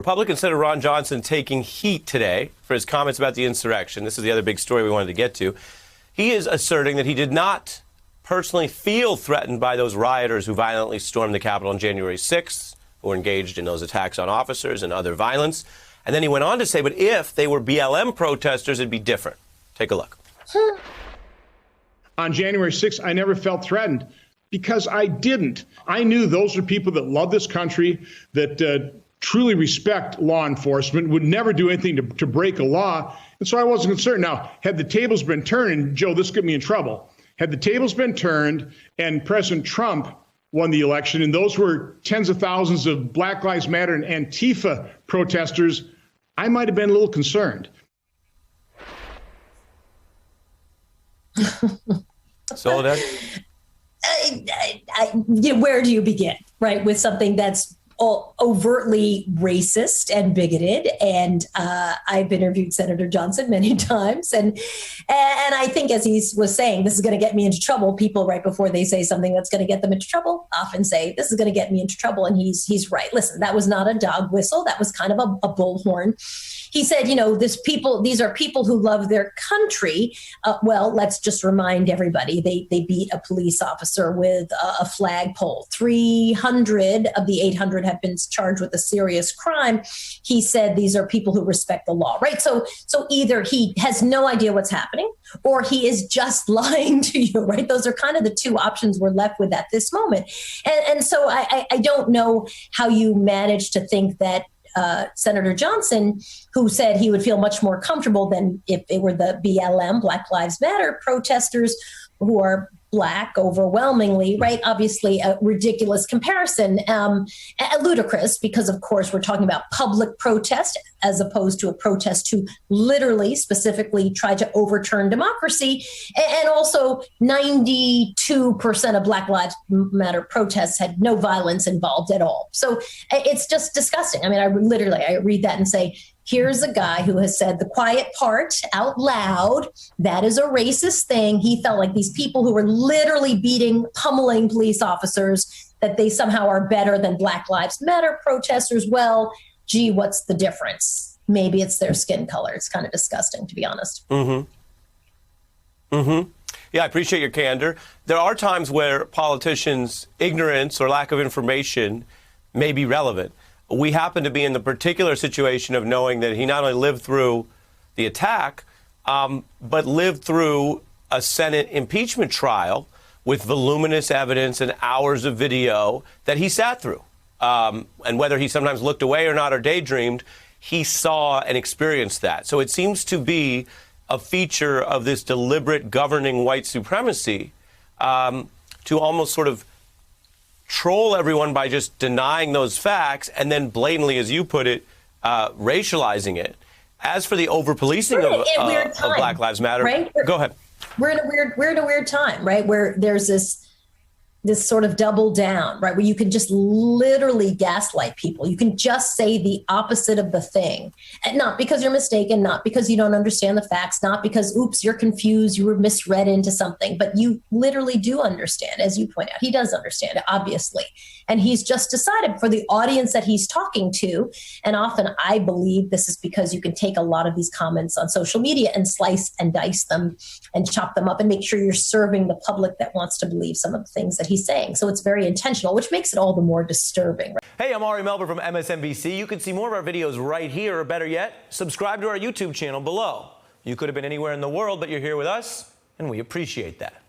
Republican Senator Ron Johnson taking heat today for his comments about the insurrection. This is the other big story we wanted to get to. He is asserting that he did not personally feel threatened by those rioters who violently stormed the Capitol on January 6th, who were engaged in those attacks on officers and other violence. And then he went on to say, but if they were BLM protesters, it'd be different. Take a look. On January 6th, I never felt threatened because I didn't. I knew those are people that love this country, that truly respect law enforcement, would never do anything to break a law. And so I wasn't concerned. Now, had the tables been turned, and Joe, this got me in trouble. Had the tables been turned and President Trump won the election, and those were tens of thousands of Black Lives Matter and Antifa protesters, I might have been a little concerned. Soledad? Where do you begin, right, with something that's overtly racist and bigoted? And I've interviewed Senator Johnson many times, and I think, as he was saying, this is going to get me into trouble. People, right before they say something that's going to get them into trouble, often say, this is going to get me into trouble. And he's right. Listen, that was not a dog whistle. That was kind of a bullhorn. He said, these are people who love their country. Well, let's just remind everybody, they beat a police officer with a flagpole. 300 of the 800 have been charged with a serious crime. He said these are people who respect the law, right? So either he has no idea what's happening, or he is just lying to you, right? Those are kind of the two options we're left with at this moment. And so I don't know how you manage to think that Senator Johnson, who said he would feel much more comfortable than if it were the BLM, Black Lives Matter protesters, who are Black overwhelmingly, right? Obviously a ridiculous comparison, ludicrous, because of course we're talking about public protest as opposed to a protest to literally specifically try to overturn democracy. And also 92% of Black Lives Matter protests had no violence involved at all. So it's just disgusting. I mean, I read that and say, here's a guy who has said the quiet part out loud. That is a racist thing. He felt like these people who were literally pummeling police officers, that they somehow are better than Black Lives Matter protesters. Well, gee, what's the difference? Maybe it's their skin color. It's kind of disgusting, to be honest. Mm-hmm. Mm-hmm. Yeah, I appreciate your candor. There are times where politicians' ignorance or lack of information may be relevant. We happen to be in the particular situation of knowing that he not only lived through the attack, but lived through a Senate impeachment trial with voluminous evidence and hours of video that he sat through. And whether he sometimes looked away or not or daydreamed, he saw and experienced that. So it seems to be a feature of this deliberate governing white supremacy to almost sort of troll everyone by just denying those facts and then blatantly, as you put it, racializing it. As for the over-policing of Black Lives Matter, right? Go ahead. We're in a weird time, right? Where there's this sort of double down, right? Where you can just literally gaslight people. You can just say the opposite of the thing. And not because you're mistaken, not because you don't understand the facts, not because, oops, you're confused, you were misread into something, but you literally do understand, as you point out. He does understand it, obviously. And he's just decided for the audience that he's talking to, and often I believe this is because you can take a lot of these comments on social media and slice and dice them and chop them up and make sure you're serving the public that wants to believe some of the things that he's saying. So it's very intentional, which makes it all the more disturbing. Hey, I'm Ari Melber from MSNBC. You can see more of our videos right here, or better yet, subscribe to our YouTube channel below. You could have been anywhere in the world, but you're here with us, and we appreciate that.